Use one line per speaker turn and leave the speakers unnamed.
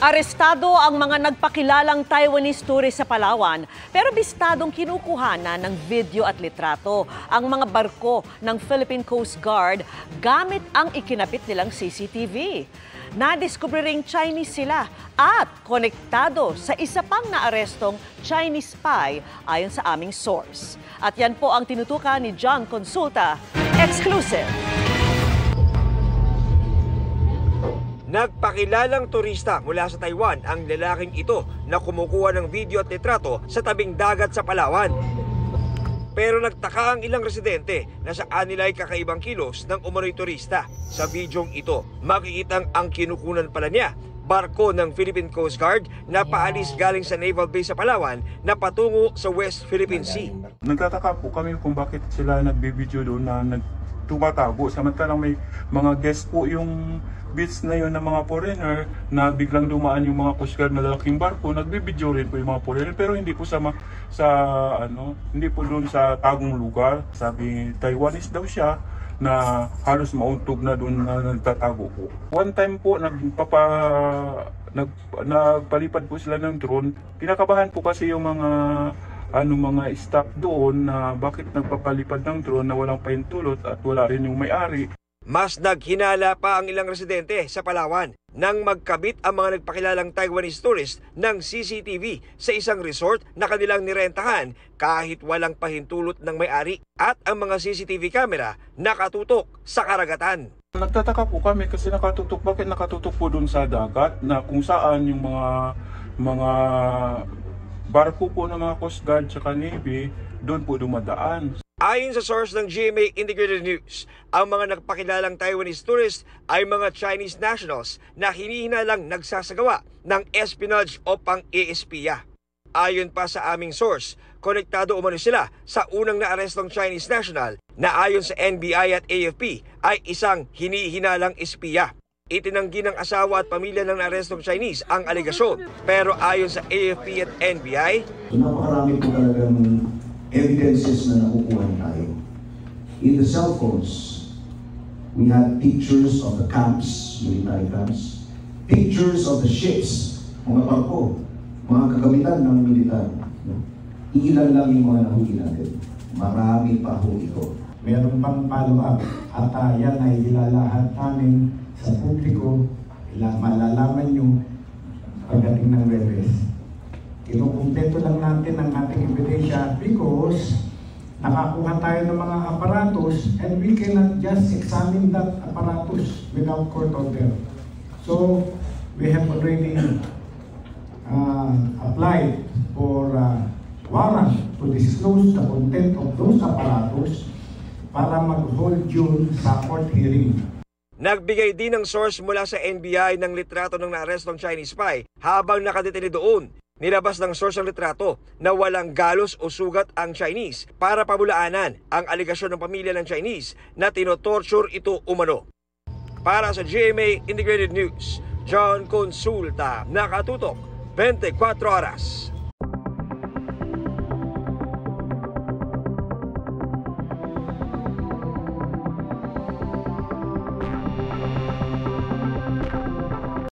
Arestado ang mga nagpakilalang Taiwanese tourist sa Palawan, pero bistadong kinukuhanan ng video at litrato ang mga barko ng Philippine Coast Guard gamit ang ikinabit nilang CCTV. Nadiskubre ring Chinese sila at konektado sa isa pang naarestong Chinese spy ayon sa aming source. At yan po ang tinutukan ni John Consulta, exclusive.
Nagpakilalang turista mula sa Taiwan ang lalaking ito na kumukuha ng video at litrato sa tabing dagat sa Palawan. Pero nagtaka ang ilang residente na sa kanila ay kakaibang kilos ng umano'y turista. Sa videong ito, makikitang ang kinukunan pala niya, barko ng Philippine Coast Guard na paalis galing sa Naval Base sa Palawan na patungo sa West Philippine Sea.
Nagtataka po kami kung bakit sila nagbibideo doon na tumatago. Samantalang may mga guest po yung beach na yun ng mga foreigner na biglang dumaan yung mga Coast Guard na lalaking barko, nagbibideo rin po yung mga foreigner pero hindi po hindi po doon sa tagong lugar. Sabi Taiwanese daw siya na halos mauntog na doon na nagtatago po. One time po nagpalipad po sila ng drone. Kinakabahan po kasi yung mga staff doon na bakit nagpapalipad ng drone na walang pahintulot at wala rin yung may-ari.
Mas naghinala pa ang ilang residente sa Palawan nang magkabit ang mga nagpakilalang Taiwanese tourist ng CCTV sa isang resort na kanilang nirentahan kahit walang pahintulot ng may-ari at ang mga CCTV camera nakatutok sa karagatan.
Nagtataka po kami kasi bakit nakatutok po doon sa dagat na kung saan yung mga barko po ng mga Coast Guard sa Navy doon po dumadaan.
Ayon sa source ng GMA Integrated News, ang mga nagpakilalang Taiwanese tourist ay mga Chinese nationals na hinihinalang nagsasagawa ng espionage o pang-eespiya. Ayon pa sa aming source, konektado umano sila sa unang naarestong Chinese national na ayon sa NBI at AFP ay isang hinihinalang espiya. Itinanggi ng asawa at pamilya ng naarestong Chinese ang alegasyon. Pero ayon sa AFP at NBI,
napakarami po talagang evidences na nakukuha tayo. In the cell phones, we had pictures of the camps, military camps, pictures of the ships, mga barko, mga kagamitan ng militar. Ilan lang yung mga nahuli natin. Marami pa ho ito.
Meron pang follow-up at yan ay ilalahat namin sa publiko, malalaman nyo pagdating ng Webes. Kinukumpleto lang natin ang ating ebidensya because nakakuha tayo ng mga aparatos and we cannot just examine that apparatus without court order. So, we have already applied for warrant to disclose the content of those apparatus para mag-hold yun sa court hearing.
Nagbigay din ng source mula sa NBI ng litrato ng naarestong Chinese spy habang nakadetene doon. Nilabas ng source ang litrato na walang galos o sugat ang Chinese para pabulaanan ang alegasyon ng pamilya ng Chinese na tinotorture ito umano. Para sa GMA Integrated News, John Consulta, nakatutok 24 oras.